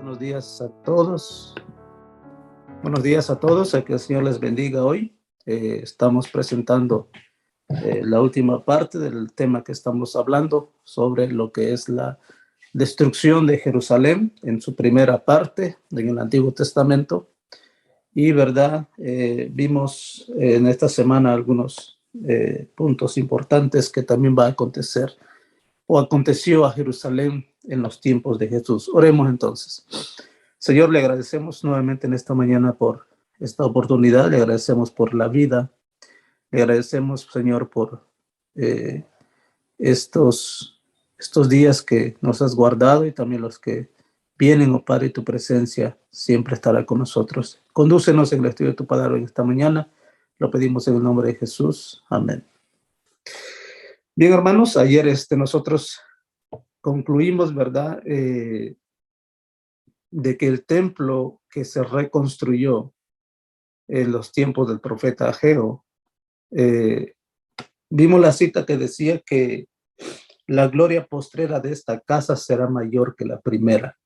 Buenos días a todos. Buenos días a todos. Que el Señor les bendiga hoy. Estamos presentando la última parte del tema que estamos hablando sobre lo que es la destrucción de Jerusalén en su primera parte en el Antiguo Testamento. Y verdad, vimos en esta semana algunos puntos importantes que también va a acontecer o aconteció a Jerusalén en los tiempos de Jesús. Oremos entonces. Señor, le agradecemos nuevamente en esta mañana por esta oportunidad, le agradecemos por la vida, le agradecemos, Señor, por estos días que nos has guardado y también los que vienen, oh Padre, tu presencia siempre estará con nosotros. Condúcenos en el estudio de tu palabra en esta mañana, lo pedimos en el nombre de Jesús. Amén. Bien, hermanos, ayer nosotros concluimos, ¿verdad?, de que el templo que se reconstruyó en los tiempos del profeta Ageo, vimos la cita que decía que la gloria postrera de esta casa será mayor que la primera.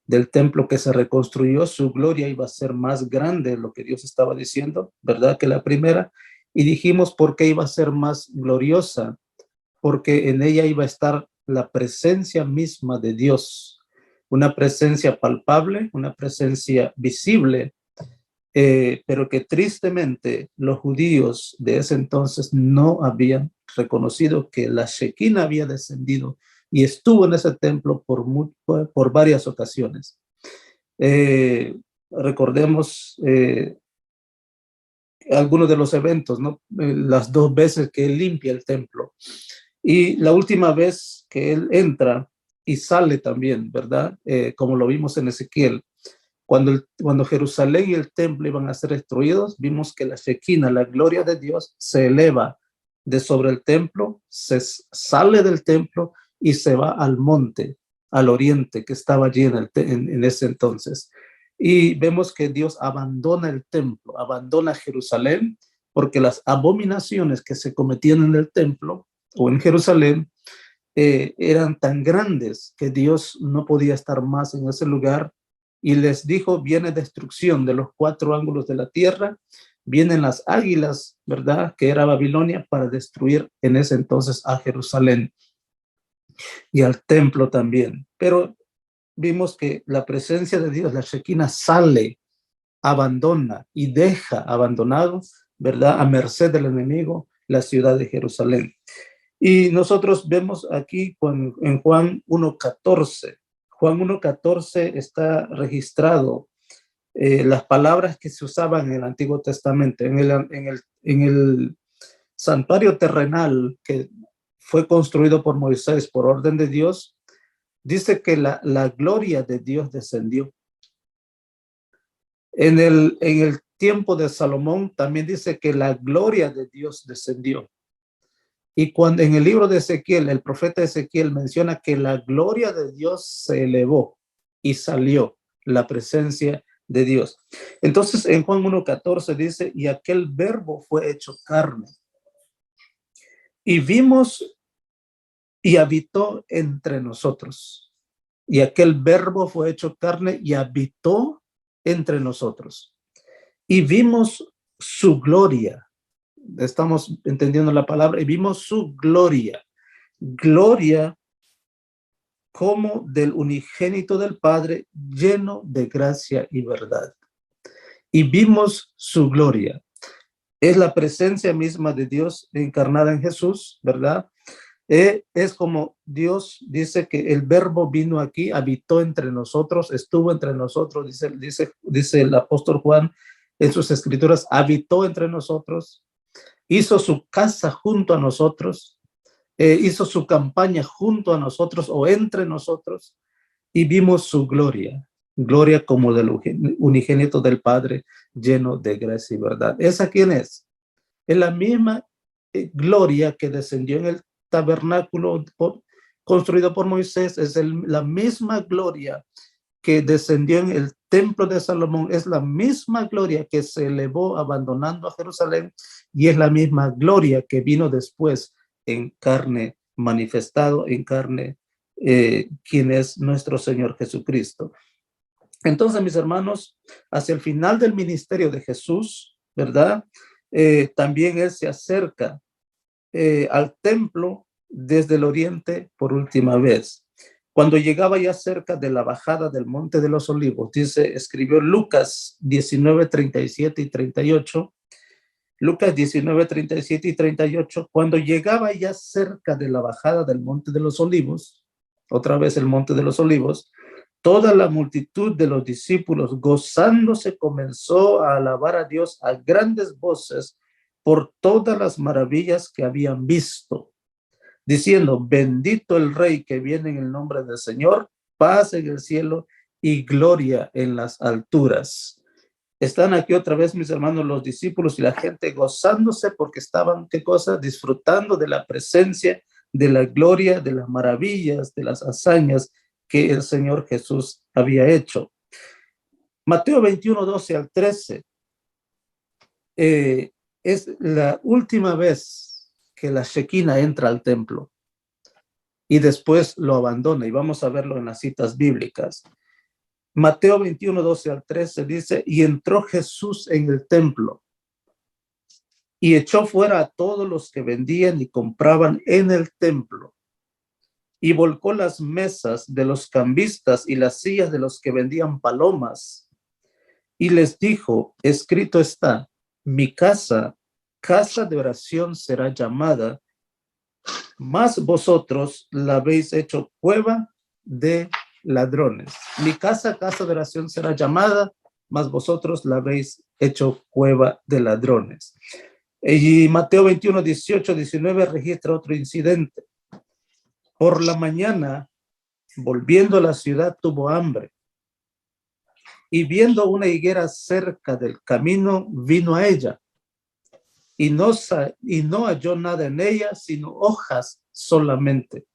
Del templo que se reconstruyó, su gloria iba a ser más grande, lo que Dios estaba diciendo, ¿verdad?, que la primera. Y dijimos por qué iba a ser más gloriosa, porque en ella iba a estar la presencia misma de Dios, una presencia palpable, una presencia visible, pero que tristemente los judíos de ese entonces no habían reconocido que la Shekinah había descendido y estuvo en ese templo por varias ocasiones. Recordemos algunos de los eventos, ¿no? Las 2 veces que él limpia el templo y la última vez que él entra y sale también, ¿verdad? Como lo vimos en Ezequiel. Cuando Jerusalén y el templo iban a ser destruidos, vimos que la Shekinah, la gloria de Dios, se eleva de sobre el templo, se sale del templo y se va al monte, al oriente, que estaba allí en ese entonces. Y vemos que Dios abandona el templo, abandona Jerusalén, porque las abominaciones que se cometían en el templo o en Jerusalén eran tan grandes que Dios no podía estar más en ese lugar y les dijo: viene destrucción de los 4 ángulos de la tierra, vienen las águilas, ¿verdad?, que era Babilonia, para destruir en ese entonces a Jerusalén y al templo también. Pero vimos que la presencia de Dios, la Shekinah, sale, abandona y deja abandonado, ¿verdad?, a merced del enemigo, la ciudad de Jerusalén. Y nosotros vemos aquí en Juan 1:14. Juan 1:14 está registrado las palabras que se usaban en el Antiguo Testamento, en el santuario terrenal que fue construido por Moisés por orden de Dios. Dice que la gloria de Dios descendió. En el tiempo de Salomón también dice que la gloria de Dios descendió. Y cuando en el libro de Ezequiel, el profeta Ezequiel menciona que la gloria de Dios se elevó y salió la presencia de Dios. Entonces en Juan 1:14 dice: y aquel verbo fue hecho carne y vimos y habitó entre nosotros. Y aquel verbo fue hecho carne y habitó entre nosotros. Y vimos su gloria. Estamos entendiendo la palabra. Y vimos su gloria. Gloria como del unigénito del Padre, lleno de gracia y verdad. Y vimos su gloria. Es la presencia misma de Dios encarnada en Jesús, ¿verdad? Es como Dios dice que el verbo vino aquí, habitó entre nosotros, estuvo entre nosotros, dice el apóstol Juan en sus escrituras: habitó entre nosotros, hizo su casa junto a nosotros, hizo su campaña junto a nosotros o entre nosotros, y vimos su gloria, gloria como del unigénito del Padre, lleno de gracia y verdad. ¿Esa quién es? Es la misma gloria que descendió en el tabernáculo construido por Moisés. Es la misma gloria que descendió en el templo de Salomón. Es la misma gloria que se elevó abandonando a Jerusalén, y es la misma gloria que vino después en carne, manifestado en carne, quien es nuestro Señor Jesucristo. Entonces, mis hermanos, hacia el final del ministerio de Jesús, ¿verdad? También él se acerca al templo desde el oriente por última vez. Cuando llegaba ya cerca de la bajada del Monte de los Olivos, escribió Lucas 19, 37 y 38. Lucas 19, 37 y 38, cuando llegaba ya cerca de la bajada del Monte de los Olivos, otra vez el Monte de los Olivos, toda la multitud de los discípulos gozándose comenzó a alabar a Dios a grandes voces por todas las maravillas que habían visto, diciendo, bendito el Rey que viene en el nombre del Señor, paz en el cielo y gloria en las alturas. Están aquí otra vez, mis hermanos, los discípulos y la gente gozándose porque estaban, ¿qué cosa? Disfrutando de la presencia, de la gloria, de las maravillas, de las hazañas que el Señor Jesús había hecho. Mateo 21, 12 al 13. Es la última vez que la Shekinah entra al templo y después lo abandona, y vamos a verlo en las citas bíblicas. Mateo 21, 12 al 13 dice, y entró Jesús en el templo y echó fuera a todos los que vendían y compraban en el templo y volcó las mesas de los cambistas y las sillas de los que vendían palomas y les dijo, escrito está, mi casa, casa de oración será llamada, mas vosotros la habéis hecho cueva de ladrones. Mi casa, casa de oración será llamada, mas vosotros la habéis hecho cueva de ladrones. Y Mateo 21, 18, 19 registra otro incidente. Por la mañana, volviendo a la ciudad, tuvo hambre. Y viendo una higuera cerca del camino, vino a ella. Y no halló nada en ella, sino hojas solamente.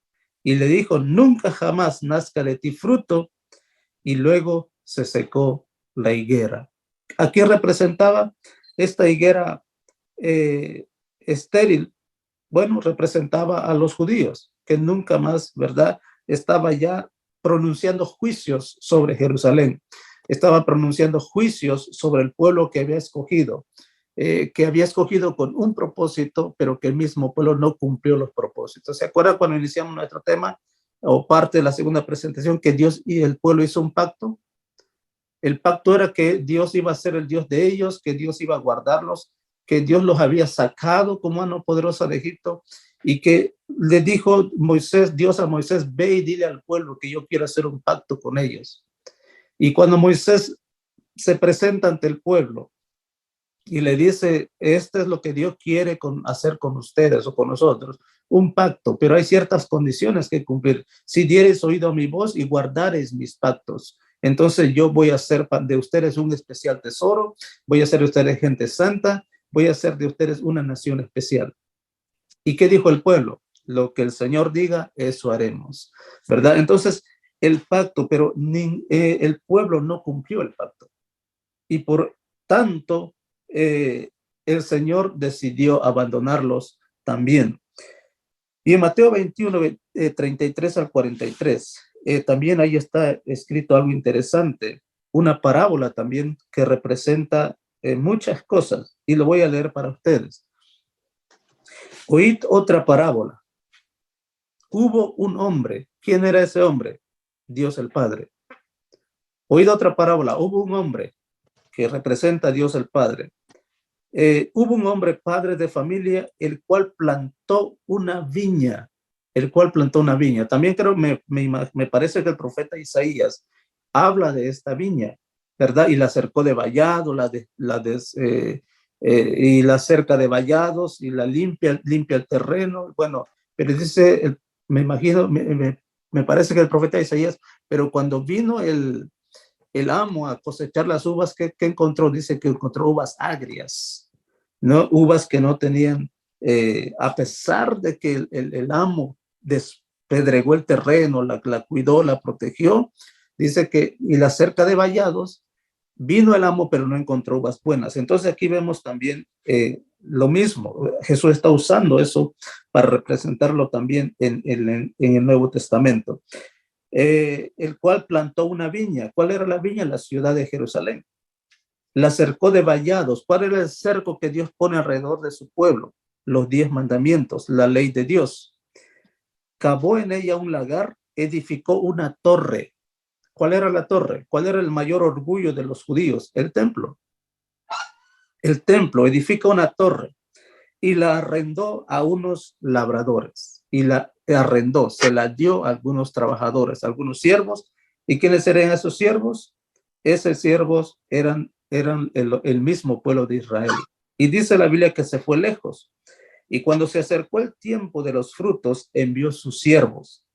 Y le dijo, nunca jamás nazca de ti fruto. Y luego se secó la higuera. ¿A qué representaba esta higuera estéril? Bueno, representaba a los judíos, que nunca más, ¿verdad? Estaba ya pronunciando juicios sobre Jerusalén. Estaba pronunciando juicios sobre el pueblo que había escogido con un propósito, pero que el mismo pueblo no cumplió los propósitos. ¿Se acuerdan cuando iniciamos nuestro tema o parte de la segunda presentación que Dios y el pueblo hizo un pacto? El pacto era que Dios iba a ser el Dios de ellos, que Dios iba a guardarlos, que Dios los había sacado como mano poderosa de Egipto y que le dijo Dios a Moisés, ve y dile al pueblo que yo quiero hacer un pacto con ellos. Y cuando Moisés se presenta ante el pueblo y le dice, esto es lo que Dios quiere hacer con ustedes o con nosotros, un pacto, pero hay ciertas condiciones que cumplir. Si diereis oído a mi voz y guardareis mis pactos, entonces yo voy a hacer de ustedes un especial tesoro, voy a hacer de ustedes gente santa, voy a hacer de ustedes una nación especial. ¿Y qué dijo el pueblo? Lo que el Señor diga, eso haremos, ¿verdad? Entonces, el pacto, pero el pueblo no cumplió el pacto. Y por tanto, el Señor decidió abandonarlos también. Y en Mateo 21, 33 al 43, también ahí está escrito algo interesante, una parábola también que representa muchas cosas, y lo voy a leer para ustedes. Oíd otra parábola. Hubo un hombre. ¿Quién era ese hombre? Dios el Padre. Oíd otra parábola. Hubo un hombre que representa a Dios el Padre. Hubo un hombre padre de familia, el cual plantó una viña. También creo, me parece que el profeta Isaías habla de esta viña, ¿verdad? Y la cercó de vallado, y la cerca de vallados, y la limpia el terreno. Bueno, pero dice, me imagino, me parece que el profeta Isaías, pero cuando vino el amo a cosechar las uvas, ¿qué encontró? Dice que encontró uvas agrias, ¿no? Uvas que no tenían, a pesar de que el amo despedregó el terreno, la cuidó, la protegió, dice que, y la cerca de vallados, vino el amo, pero no encontró uvas buenas. Entonces aquí vemos también lo mismo. Jesús está usando eso para representarlo también en el Nuevo Testamento. el cual plantó una viña. ¿Cuál era la viña? La ciudad de Jerusalén. La cercó de vallados. ¿Cuál era el cerco que Dios pone alrededor de su pueblo? Los 10 mandamientos, la ley de Dios. Cavó en ella un lagar, edificó una torre. ¿Cuál era la torre? ¿Cuál era el mayor orgullo de los judíos? El templo. El templo, edifica una torre y la arrendó a unos labradores. Y la arrendó, se la dio a algunos trabajadores, a algunos siervos. ¿Y quiénes eran esos siervos? Esos siervos eran el mismo pueblo de Israel. Y dice la Biblia que se fue lejos. Y cuando se acercó el tiempo de los frutos, envió sus siervos.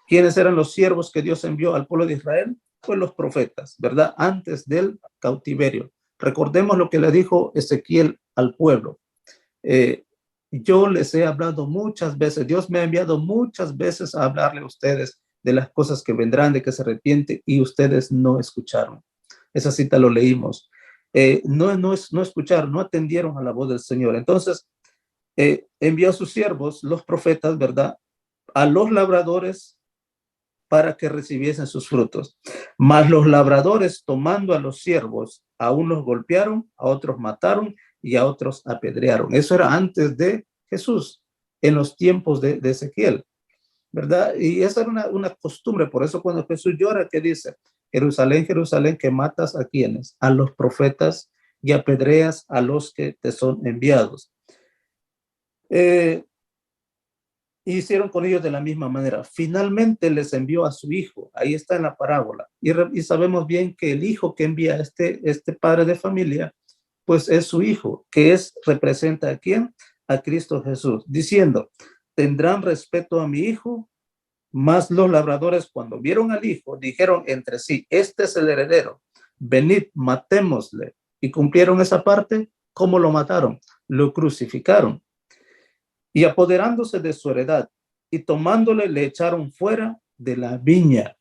¿Quiénes eran los siervos que Dios envió al pueblo de Israel? Pues los profetas, ¿verdad? Antes del cautiverio. Recordemos lo que le dijo Ezequiel al pueblo. Yo les he hablado muchas veces, Dios me ha enviado muchas veces a hablarle a ustedes de las cosas que vendrán, de que se arrepiente, y ustedes no escucharon. Esa cita lo leímos. No escucharon, no atendieron a la voz del Señor. Entonces, envió a sus siervos, los profetas, ¿verdad? A los labradores para que recibiesen sus frutos. Mas los labradores, tomando a los siervos, a unos golpearon, a otros mataron y a otros apedrearon. Eso era antes de Jesús, en los tiempos de Ezequiel, ¿verdad? Y esa era una costumbre. Por eso cuando Jesús llora, ¿qué dice? Jerusalén, Jerusalén, que matas a quienes, a los profetas, y apedreas a los que te son enviados. Hicieron con ellos de la misma manera. Finalmente les envió a su hijo. Ahí está en la parábola. Y sabemos bien que el hijo que envía este padre de familia, pues es su hijo, que representa a quién? A Cristo Jesús, diciendo, tendrán respeto a mi hijo. Mas los labradores, cuando vieron al hijo, dijeron entre sí, este es el heredero, venid, matémosle. Y cumplieron esa parte. ¿Cómo lo mataron? Lo crucificaron. Y apoderándose de su heredad y tomándole, le echaron fuera de la viña.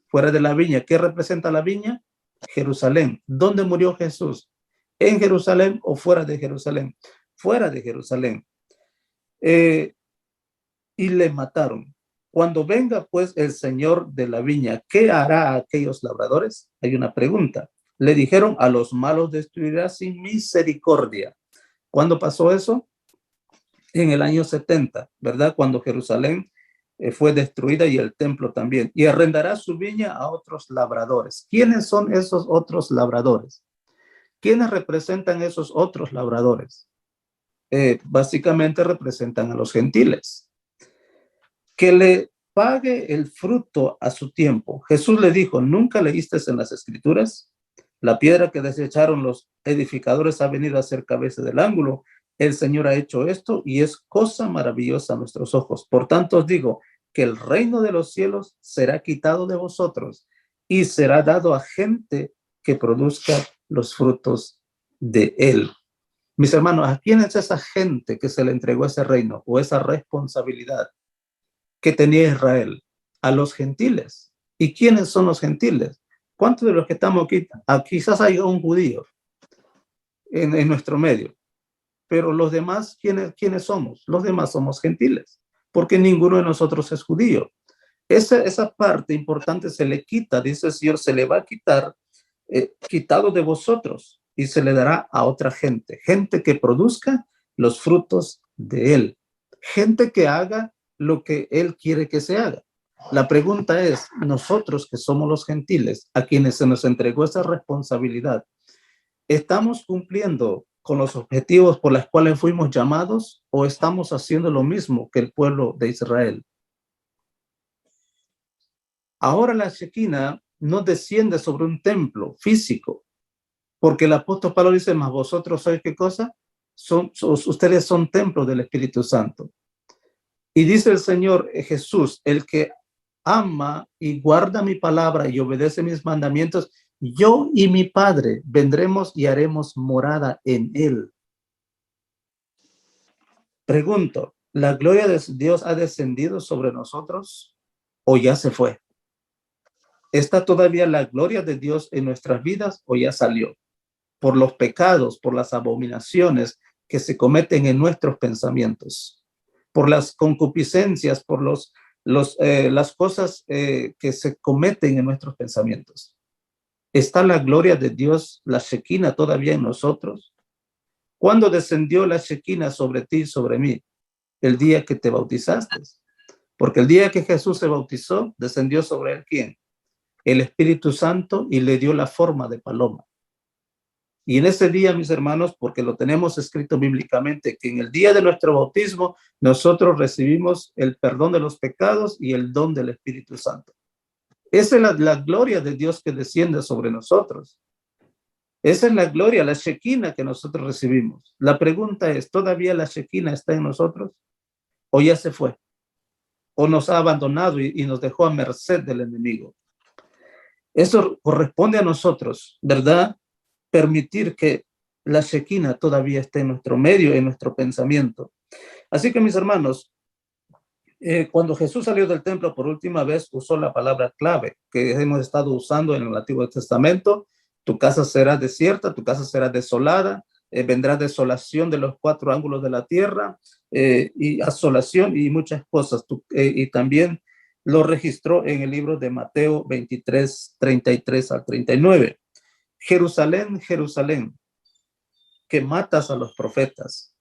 Fuera de la viña. ¿Qué representa la viña? Jerusalén. ¿Dónde murió Jesús? ¿En Jerusalén o fuera de Jerusalén? Fuera de Jerusalén. Y le mataron. Cuando venga pues el señor de la viña, ¿qué hará a aquellos labradores? Hay una pregunta. Le dijeron, a los malos destruirá sin misericordia. ¿Cuándo pasó eso? En el año 70, ¿verdad? Cuando Jerusalén fue destruida y el templo también. Y arrendará su viña a otros labradores. ¿Quiénes son esos otros labradores? ¿Quiénes representan esos otros labradores? Básicamente representan a los gentiles. Que le pague el fruto a su tiempo. Jesús le dijo, ¿nunca leíste en las escrituras? La piedra que desecharon los edificadores ha venido a ser cabeza del ángulo. El Señor ha hecho esto y es cosa maravillosa a nuestros ojos. Por tanto os digo que el reino de los cielos será quitado de vosotros y será dado a gente que produzca los frutos de él. Mis hermanos, ¿a quién es esa gente que se le entregó ese reino o esa responsabilidad que tenía Israel? A los gentiles. ¿Y quiénes son los gentiles? ¿Cuántos de los que estamos aquí, quizás hay un judío en nuestro medio, pero los demás, ¿quiénes somos? Los demás somos gentiles, porque ninguno de nosotros es judío. Esa parte importante se le quita, dice el Señor, se le va a quitar, quitado de vosotros, y se le dará a otra gente, gente que produzca los frutos de él, gente que haga lo que él quiere que se haga. La pregunta es, nosotros que somos los gentiles, a quienes se nos entregó esa responsabilidad, ¿estamos cumpliendo con los objetivos por los cuales fuimos llamados o estamos haciendo lo mismo que el pueblo de Israel? Ahora la Shekinah no desciende sobre un templo físico, porque el apóstol Pablo dice, más vosotros sois ¿qué cosa? Ustedes son templos del Espíritu Santo. Y dice el Señor Jesús, el que ama y guarda mi palabra y obedece mis mandamientos, yo y mi Padre vendremos y haremos morada en él. Pregunto, ¿la gloria de Dios ha descendido sobre nosotros o ya se fue? ¿Está todavía la gloria de Dios en nuestras vidas o ya salió? Por los pecados, por las abominaciones que se cometen en nuestros pensamientos, por las concupiscencias, por los las cosas que se cometen en nuestros pensamientos. ¿Está la gloria de Dios, la Shekinah, todavía en nosotros? ¿Cuándo descendió la Shekinah sobre ti y sobre mí? El día que te bautizaste. Porque el día que Jesús se bautizó, descendió sobre él, ¿quién? El Espíritu Santo, y le dio la forma de paloma. Y en ese día, mis hermanos, porque lo tenemos escrito bíblicamente, que en el día de nuestro bautismo nosotros recibimos el perdón de los pecados y el don del Espíritu Santo. Esa es la gloria de Dios que desciende sobre nosotros. Esa es la gloria, la Shekinah que nosotros recibimos. La pregunta es, ¿todavía la Shekinah está en nosotros? ¿O ya se fue? ¿O nos ha abandonado y nos dejó a merced del enemigo? Eso corresponde a nosotros, ¿verdad? Permitir que la Shekinah todavía esté en nuestro medio, en nuestro pensamiento. Así que, mis hermanos, cuando Jesús salió del templo por última vez, usó la palabra clave que hemos estado usando en el Antiguo Testamento. Tu casa será desierta, tu casa será desolada, vendrá desolación de los 4 ángulos de la tierra, y asolación y muchas cosas. Y también lo registró en el libro de Mateo 23, 33 al 39. Jerusalén, Jerusalén, que matas a los profetas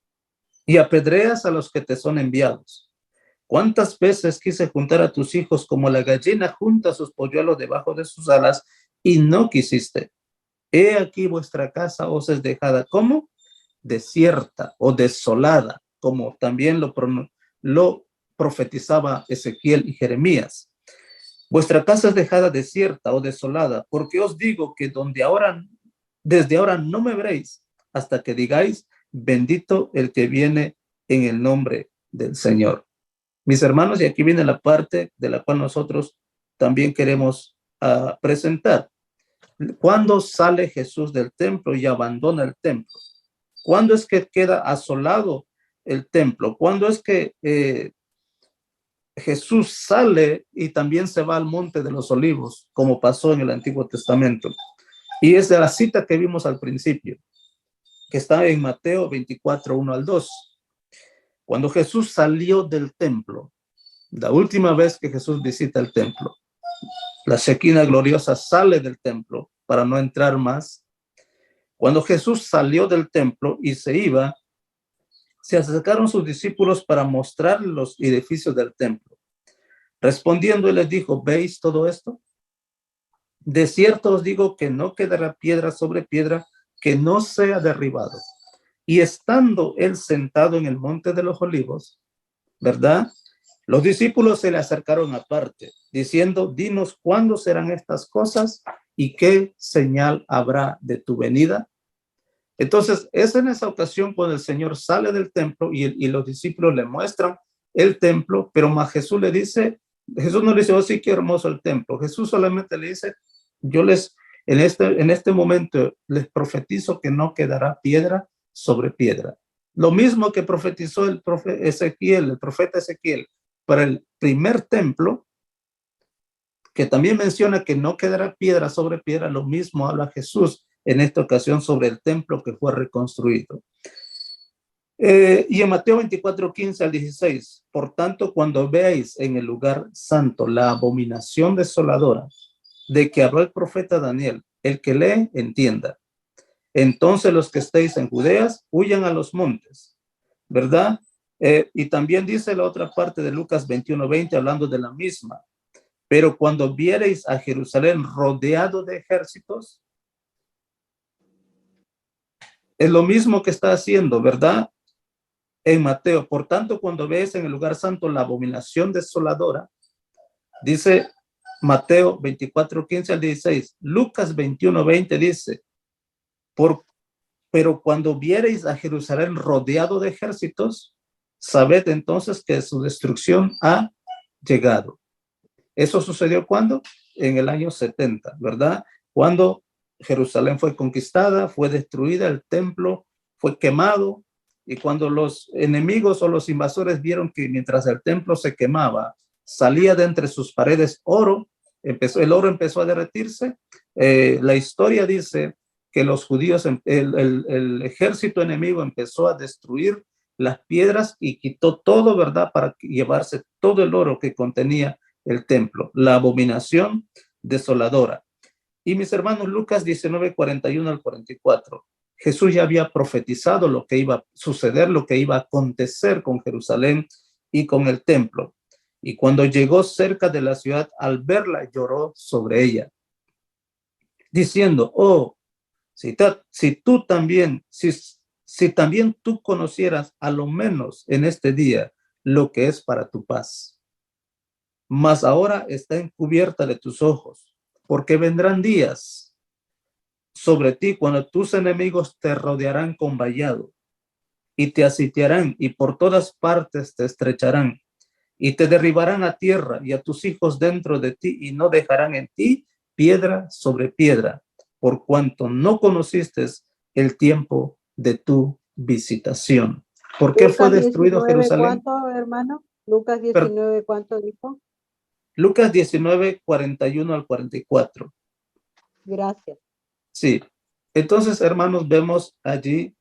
y apedreas a los que te son enviados. ¿Cuántas veces quise juntar a tus hijos como la gallina junta sus polluelos debajo de sus alas y no quisiste? He aquí vuestra casa os es dejada como desierta o desolada, como también lo profetizaba Ezequiel y Jeremías. Vuestra casa es dejada desierta o desolada, porque os digo que desde ahora no me veréis, hasta que digáis, bendito el que viene en el nombre del Señor. Mis hermanos, y aquí viene la parte de la cual nosotros también queremos presentar. ¿Cuándo sale Jesús del templo y abandona el templo? ¿Cuándo es que queda asolado el templo? ¿Cuándo es que Jesús sale y también se va al monte de los olivos, como pasó en el Antiguo Testamento? Y es de la cita que vimos al principio, que está en Mateo 24, 1 al 2. Cuando Jesús salió del templo, la última vez que Jesús visita el templo, la Shekinah gloriosa sale del templo para no entrar más. Cuando Jesús salió del templo y se iba, se acercaron sus discípulos para mostrar los edificios del templo. Respondiendo, él les dijo, ¿veis todo esto? De cierto os digo que no quedará piedra sobre piedra que no sea derribado. Y estando él sentado en el monte de los olivos, ¿verdad? Los discípulos se le acercaron aparte, diciendo, dinos cuándo serán estas cosas y qué señal habrá de tu venida. Entonces, es en esa ocasión cuando el Señor sale del templo y los discípulos le muestran el templo, pero más Jesús le dice, Jesús no le dice, oh sí, qué hermoso el templo. Jesús solamente le dice, en este momento les profetizo que no quedará piedra sobre piedra. Lo mismo que profetizó el profeta Ezequiel para el primer templo, que también menciona que no quedará piedra sobre piedra, lo mismo habla Jesús en esta ocasión sobre el templo que fue reconstruido. Y en Mateo 24, 15 al 16, por tanto, cuando veáis en el lugar santo la abominación desoladora de que habló el profeta Daniel, el que lee, entienda. Entonces los que estéis en Judeas, huyan a los montes, ¿verdad? Y también dice la otra parte de Lucas 21, 20, hablando de la misma. Pero cuando viereis a Jerusalén rodeado de ejércitos, es lo mismo que está haciendo, ¿verdad? En Mateo, por tanto, cuando veis en el lugar santo la abominación desoladora, dice Mateo 24, 15 al 16, Lucas 21, 20 dice, pero cuando viereis a Jerusalén rodeado de ejércitos, sabed entonces que su destrucción ha llegado. ¿Eso sucedió cuándo? En el año 70, ¿verdad? Cuando Jerusalén fue conquistada, fue destruida, el templo fue quemado, y cuando los enemigos o los invasores vieron que mientras el templo se quemaba, salía de entre sus paredes oro, el oro empezó a derretirse. La historia dice que los judíos, el ejército enemigo empezó a destruir las piedras y quitó todo, ¿verdad? Para llevarse todo el oro que contenía el templo, la abominación desoladora. Y mis hermanos, Lucas 19, 41 al 44. Jesús ya había profetizado lo que iba a suceder, lo que iba a acontecer con Jerusalén y con el templo. Y cuando llegó cerca de la ciudad, al verla, lloró sobre ella, diciendo, oh, si tú también, si también tú conocieras a lo menos en este día lo que es para tu paz. Mas ahora está encubierta de tus ojos, porque vendrán días sobre ti cuando tus enemigos te rodearán con vallado y te asitiarán y por todas partes te estrecharán y te derribarán a tierra y a tus hijos dentro de ti y no dejarán en ti piedra sobre piedra, por cuanto no conociste el tiempo de tu visitación. ¿Por qué fue Lucas destruido 19, Jerusalén? ¿cuánto, hermano? Lucas 19, ¿cuánto dijo? Lucas 19, 41 al 44. Gracias. Sí. Entonces, hermanos, vemos allí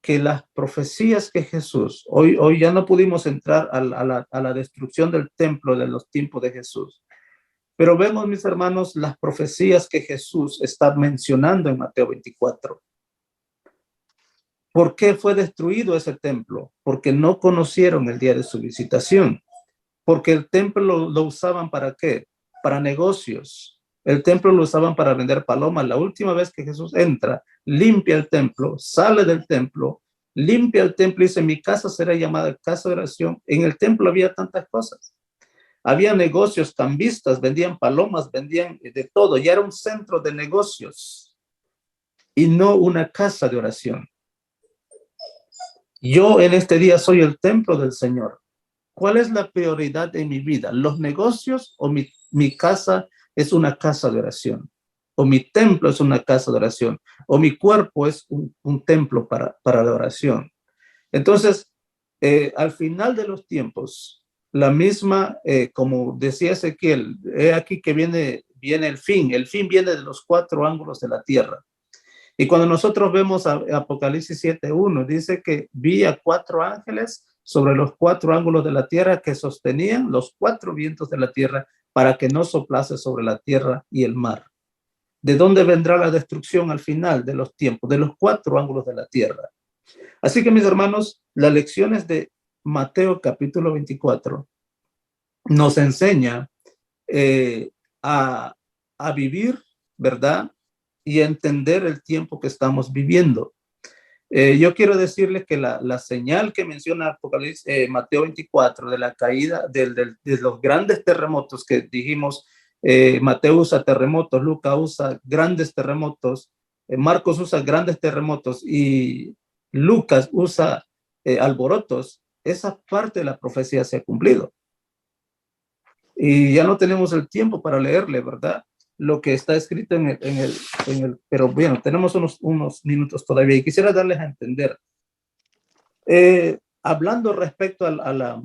que las profecías que Jesús, hoy ya no pudimos entrar a la destrucción del templo de los tiempos de Jesús, pero vemos, mis hermanos, las profecías que Jesús está mencionando en Mateo 24. ¿Por qué fue destruido ese templo? Porque no conocieron el día de su visitación. Porque el templo lo usaban ¿para qué? Para negocios. El templo lo usaban para vender palomas. La última vez que Jesús entra, limpia el templo, sale del templo, limpia el templo y dice, mi casa será llamada casa de oración. En el templo había tantas cosas. Había negocios, cambistas, vendían palomas, vendían de todo. Ya era un centro de negocios y no una casa de oración. Yo en este día soy el templo del Señor. ¿Cuál es la prioridad en mi vida? ¿Los negocios o mi casa es una casa de oración? ¿O mi templo es una casa de oración? ¿O mi cuerpo es un templo para la oración? Entonces, al final de los tiempos, la misma, como decía Ezequiel, aquí que viene el fin viene de los 4 ángulos de la tierra. Y cuando nosotros vemos Apocalipsis 7:1, dice que vi a 4 ángeles sobre los 4 ángulos de la tierra que sostenían los 4 vientos de la tierra para que no soplase sobre la tierra y el mar. ¿De dónde vendrá la destrucción al final de los tiempos? De los 4 ángulos de la tierra. Así que, mis hermanos, las lecciones de Mateo capítulo 24 nos enseña a vivir, ¿verdad? Y a entender el tiempo que estamos viviendo. Yo quiero decirles que la señal que menciona Apocalipsis, Mateo 24, de la caída de los grandes terremotos que dijimos, Mateo usa terremotos, Lucas usa grandes terremotos, Marcos usa grandes terremotos y Lucas usa alborotos. Esa parte de la profecía se ha cumplido. Y ya no tenemos el tiempo para leerle, ¿verdad? Lo que está escrito en el pero bueno, tenemos unos minutos todavía y quisiera darles a entender. Hablando respecto al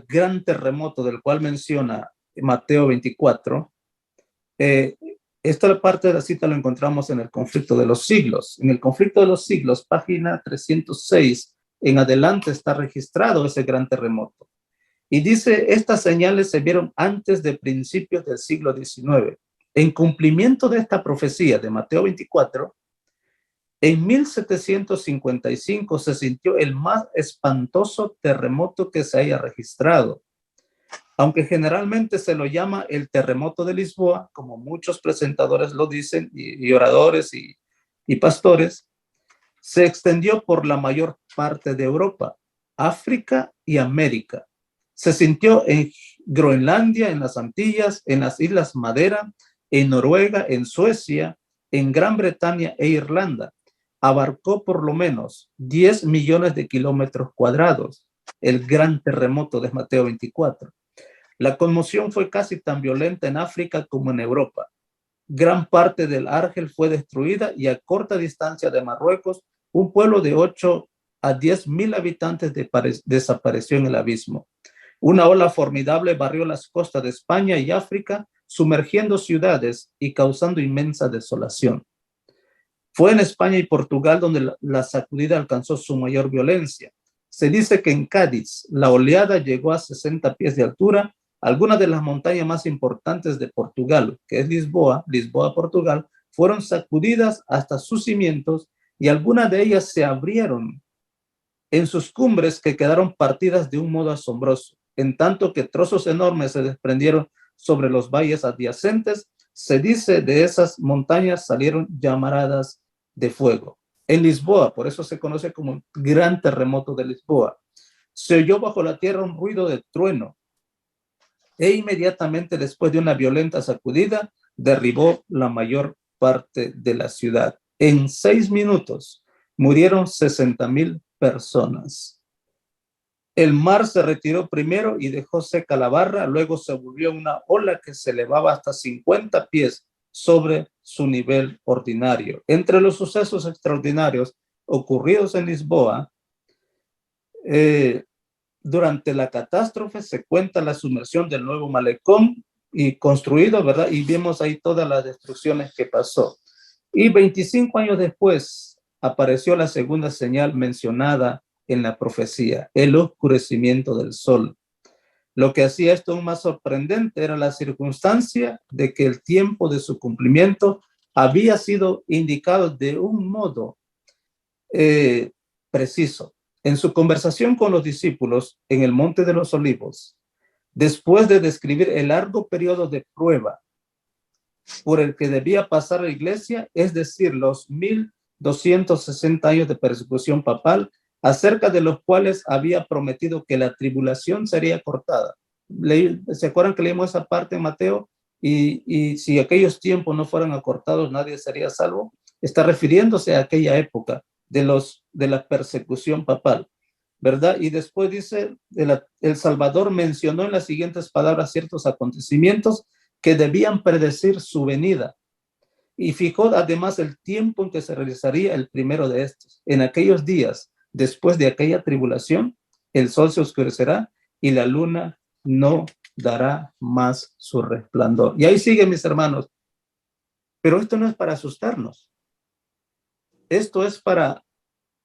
gran terremoto del cual menciona Mateo 24, esta parte de la cita lo encontramos en el conflicto de los siglos. En el conflicto de los siglos, página 306, en adelante está registrado ese gran terremoto. Y dice, estas señales se vieron antes de principios del siglo XIX. En cumplimiento de esta profecía de Mateo 24, en 1755 se sintió el más espantoso terremoto que se haya registrado. Aunque generalmente se lo llama el terremoto de Lisboa, como muchos presentadores lo dicen, y oradores y pastores, se extendió por la mayor parte de Europa, África y América. Se sintió en Groenlandia, en las Antillas, en las Islas Madera, en Noruega, en Suecia, en Gran Bretaña e Irlanda. Abarcó por lo menos 10 millones de kilómetros cuadrados, el gran terremoto de Mateo 24. La conmoción fue casi tan violenta en África como en Europa. Gran parte del Argel fue destruida y a corta distancia de Marruecos, un pueblo de 8 a 10 mil habitantes desapareció en el abismo. Una ola formidable barrió las costas de España y África, sumergiendo ciudades y causando inmensa desolación. Fue en España y Portugal donde la sacudida alcanzó su mayor violencia. Se dice que en Cádiz la oleada llegó a 60 pies de altura. Algunas de las montañas más importantes de Portugal, que es Lisboa, Portugal, fueron sacudidas hasta sus cimientos y algunas de ellas se abrieron en sus cumbres que quedaron partidas de un modo asombroso, en tanto que trozos enormes se desprendieron sobre los valles adyacentes. Se dice de esas montañas salieron llamaradas de fuego. En Lisboa, por eso se conoce como el gran terremoto de Lisboa, se oyó bajo la tierra un ruido de trueno e inmediatamente después de una violenta sacudida derribó la mayor parte de la ciudad. En 6 minutos murieron 60,000 personas. El mar se retiró primero y dejó seca la barra, luego se volvió una ola que se elevaba hasta 50 pies sobre su nivel ordinario. Entre los sucesos extraordinarios ocurridos en Lisboa, durante la catástrofe se cuenta la sumersión del nuevo malecón y construido, ¿verdad? Y vemos ahí todas las destrucciones que pasó. Y 25 años después apareció la segunda señal mencionada en la profecía, el oscurecimiento del sol. Lo que hacía esto aún más sorprendente era la circunstancia de que el tiempo de su cumplimiento había sido indicado de un modo preciso. En su conversación con los discípulos en el Monte de los Olivos, después de describir el largo periodo de prueba por el que debía pasar la iglesia, es decir, los 1260 años de persecución papal, acerca de los cuales había prometido que la tribulación sería cortada. ¿Se acuerdan que leímos esa parte en Mateo? Y si aquellos tiempos no fueran acortados, nadie sería salvo. Está refiriéndose a aquella época de la persecución papal, ¿verdad? Y después dice, el Salvador mencionó en las siguientes palabras ciertos acontecimientos que debían predecir su venida. Y fijó además el tiempo en que se realizaría el primero de estos. En aquellos días, después de aquella tribulación, el sol se oscurecerá y la luna no dará más su resplandor. Y ahí sigue, mis hermanos. Pero esto no es para asustarnos. Esto es para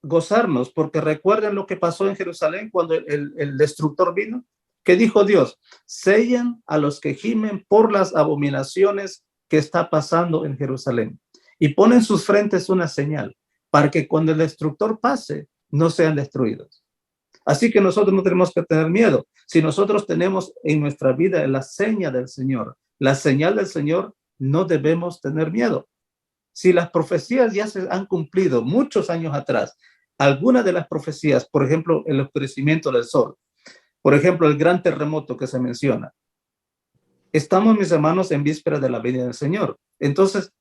gozarnos, porque recuerden lo que pasó en Jerusalén cuando el destructor vino. ¿Qué dijo Dios? Sellen a los que gimen por las abominaciones que está pasando en Jerusalén y ponen sus frentes una señal para que cuando el destructor pase no sean destruidos. Así que nosotros no tenemos que tener miedo. Si nosotros tenemos en nuestra vida la seña del Señor, la señal del Señor, no debemos tener miedo. Si las profecías ya se han cumplido muchos años atrás, algunas de las profecías, por ejemplo, el oscurecimiento del sol, por ejemplo, el gran terremoto que se menciona, estamos, mis hermanos, en víspera de la venida del Señor. Entonces,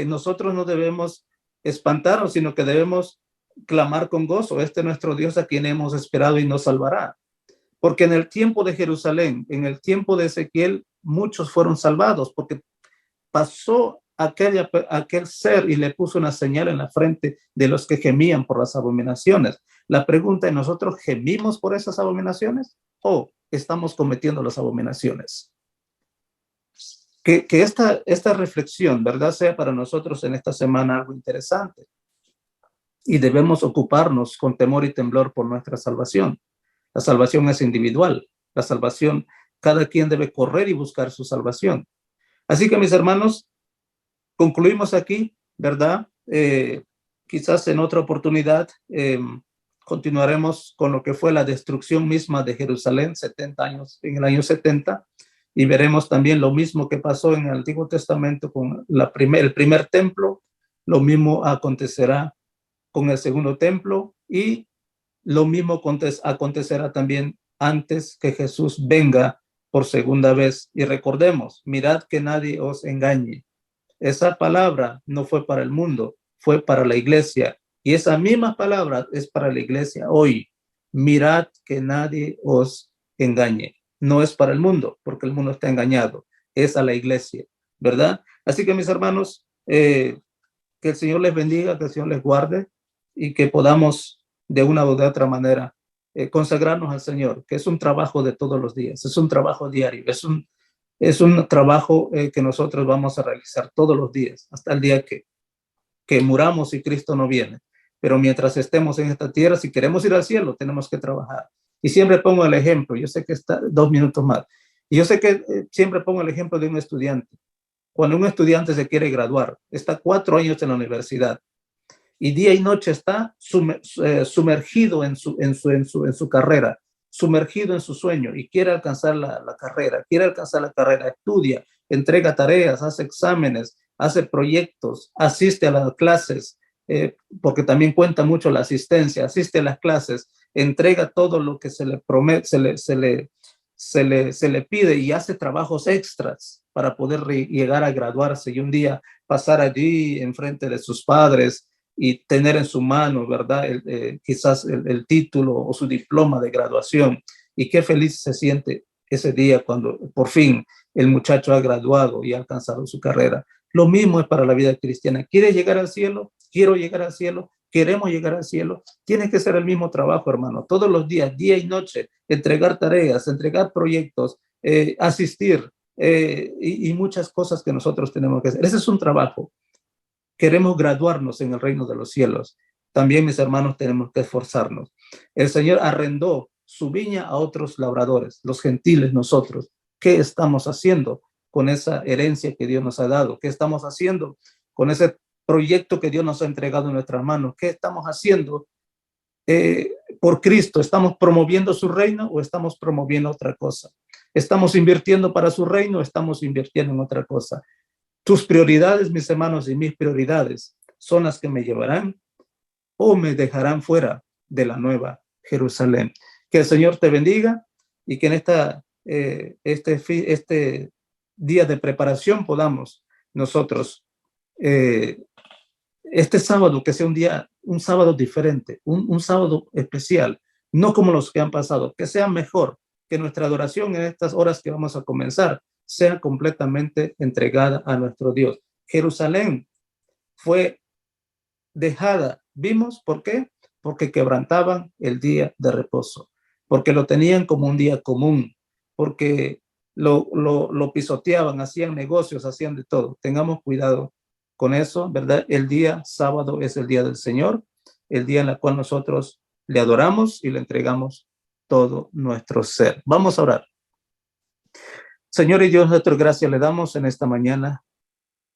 nosotros no debemos espantarnos, sino que debemos clamar con gozo. Este es nuestro Dios a quien hemos esperado y nos salvará. Porque en el tiempo de Jerusalén, en el tiempo de Ezequiel, muchos fueron salvados, porque pasó aquel ser y le puso una señal en la frente de los que gemían por las abominaciones. La pregunta es, ¿nosotros gemimos por esas abominaciones o estamos cometiendo las abominaciones? Que esta reflexión, ¿verdad?, sea para nosotros en esta semana algo interesante. Y debemos ocuparnos con temor y temblor por nuestra salvación. La salvación es individual. La salvación, cada quien debe correr y buscar su salvación. Así que, mis hermanos, concluimos aquí, ¿verdad? Quizás en otra oportunidad continuaremos con lo que fue la destrucción misma de Jerusalén, 70 años, en el año 70, y veremos también lo mismo que pasó en el Antiguo Testamento con el primer templo. Lo mismo acontecerá con el segundo templo y lo mismo acontecerá también antes que Jesús venga por segunda vez. Y recordemos, mirad que nadie os engañe. Esa palabra no fue para el mundo, fue para la iglesia. Y esa misma palabra es para la iglesia hoy. Mirad que nadie os engañe. No es para el mundo, porque el mundo está engañado. Es a la iglesia, ¿verdad? Así que, mis hermanos, que el Señor les bendiga, que el Señor les guarde y que podamos de una u otra manera consagrarnos al Señor, que es un trabajo de todos los días, es un trabajo diario, es un trabajo que nosotros vamos a realizar todos los días, hasta el día que que muramos si Cristo no viene. Pero mientras estemos en esta tierra, si queremos ir al cielo, tenemos que trabajar. Y siempre pongo el ejemplo, yo sé que está 2 minutos más, y yo sé que siempre pongo el ejemplo de un estudiante. Cuando un estudiante se quiere graduar, está 4 años en la universidad, y día y noche está sumergido en su carrera, sumergido en su sueño, y quiere alcanzar la carrera, estudia, entrega tareas, hace exámenes, hace proyectos, asiste a las clases, porque también cuenta mucho la asistencia, asiste a las clases, entrega todo lo que se le promete, se le pide, y hace trabajos extras para poder llegar a graduarse y un día pasar allí en frente de sus padres y tener en su mano, ¿verdad? Quizás el título o su diploma de graduación. Y qué feliz se siente ese día cuando por fin el muchacho ha graduado y ha alcanzado su carrera. Lo mismo es para la vida cristiana. ¿Quieres llegar al cielo? Quiero llegar al cielo. Queremos llegar al cielo. Tiene que ser el mismo trabajo, hermano. Todos los días, día y noche, entregar tareas, entregar proyectos, asistir y muchas cosas que nosotros tenemos que hacer. Ese es un trabajo. Queremos graduarnos en el reino de los cielos. También, mis hermanos, tenemos que esforzarnos. El Señor arrendó su viña a otros labradores, los gentiles, nosotros. ¿Qué estamos haciendo con esa herencia que Dios nos ha dado? ¿Qué estamos haciendo con ese proyecto que Dios nos ha entregado en nuestras manos? ¿Qué estamos haciendo por Cristo? ¿Estamos promoviendo su reino o estamos promoviendo otra cosa? ¿Estamos invirtiendo para su reino o estamos invirtiendo en otra cosa? Tus prioridades, mis hermanos, y mis prioridades son las que me llevarán o me dejarán fuera de la nueva Jerusalén. Que el Señor te bendiga y que en este día de preparación podamos nosotros, este sábado, que sea un sábado diferente, un sábado especial, no como los que han pasado, que sea mejor, que nuestra adoración en estas horas que vamos a comenzar sea completamente entregada a nuestro Dios. Jerusalén fue dejada, ¿vimos por qué? Porque quebrantaban el día de reposo, porque lo tenían como un día común, porque lo pisoteaban, hacían negocios, hacían de todo. Tengamos cuidado con eso, ¿verdad? El día sábado es el día del Señor, el día en el cual nosotros le adoramos y le entregamos todo nuestro ser. Vamos a orar. Señor y Dios, nuestra gracia le damos en esta mañana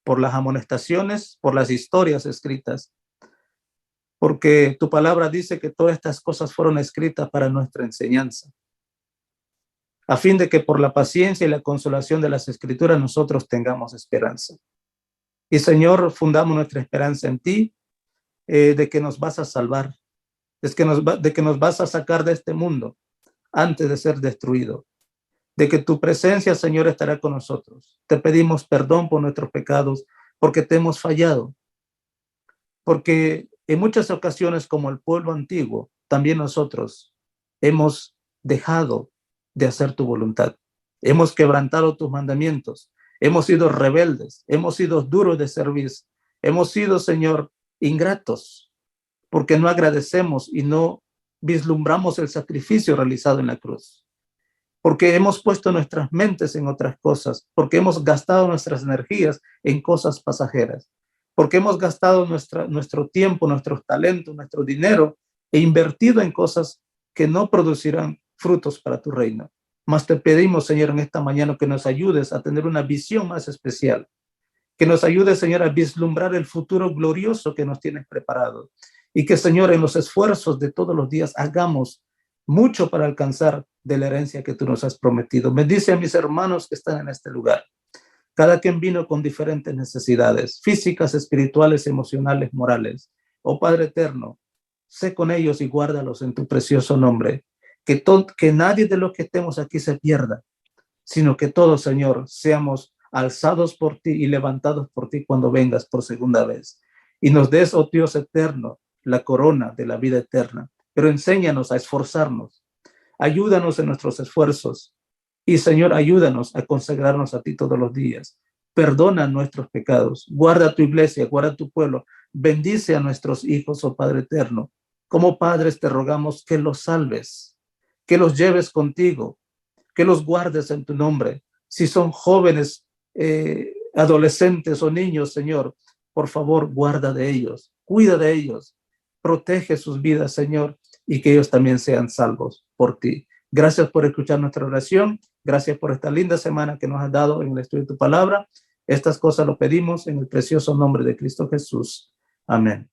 por las amonestaciones, por las historias escritas, porque tu palabra dice que todas estas cosas fueron escritas para nuestra enseñanza, a fin de que por la paciencia y la consolación de las escrituras nosotros tengamos esperanza. Y Señor, fundamos nuestra esperanza en ti, de que nos vas a salvar, de que nos vas a sacar de este mundo antes de ser destruido, de que tu presencia, Señor, estará con nosotros. Te pedimos perdón por nuestros pecados, porque te hemos fallado, porque en muchas ocasiones, como el pueblo antiguo, también nosotros hemos dejado de hacer tu voluntad. Hemos quebrantado tus mandamientos, hemos sido rebeldes, hemos sido duros de servicio, hemos sido, Señor, ingratos, porque no agradecemos y no vislumbramos el sacrificio realizado en la cruz, porque hemos puesto nuestras mentes en otras cosas, porque hemos gastado nuestras energías en cosas pasajeras, porque hemos gastado nuestro tiempo, nuestros talentos, nuestro dinero e invertido en cosas que no producirán frutos para tu reino. Mas te pedimos, Señor, en esta mañana que nos ayudes a tener una visión más especial, que nos ayudes, Señor, a vislumbrar el futuro glorioso que nos tienes preparado, y que, Señor, en los esfuerzos de todos los días hagamos mucho para alcanzar de la herencia que tú nos has prometido. Bendice a mis hermanos que están en este lugar. Cada quien vino con diferentes necesidades físicas, espirituales, emocionales, morales. Oh Padre eterno, sé con ellos y guárdalos en tu precioso nombre. Que nadie de los que estemos aquí se pierda, sino que todos, Señor, seamos alzados por ti y levantados por ti cuando vengas por segunda vez. Y nos des, oh Dios eterno, la corona de la vida eterna. Pero enséñanos a esforzarnos. Ayúdanos en nuestros esfuerzos. Y, Señor, ayúdanos a consagrarnos a ti todos los días. Perdona nuestros pecados. Guarda tu iglesia, guarda tu pueblo. Bendice a nuestros hijos, oh Padre eterno. Como padres te rogamos que los salves, que los lleves contigo, que los guardes en tu nombre. Si son jóvenes, adolescentes o niños, Señor, por favor, guarda de ellos, cuida de ellos, protege sus vidas, Señor, y que ellos también sean salvos por ti. Gracias por escuchar nuestra oración. Gracias por esta linda semana que nos has dado en el estudio de tu palabra. Estas cosas lo pedimos en el precioso nombre de Cristo Jesús. Amén.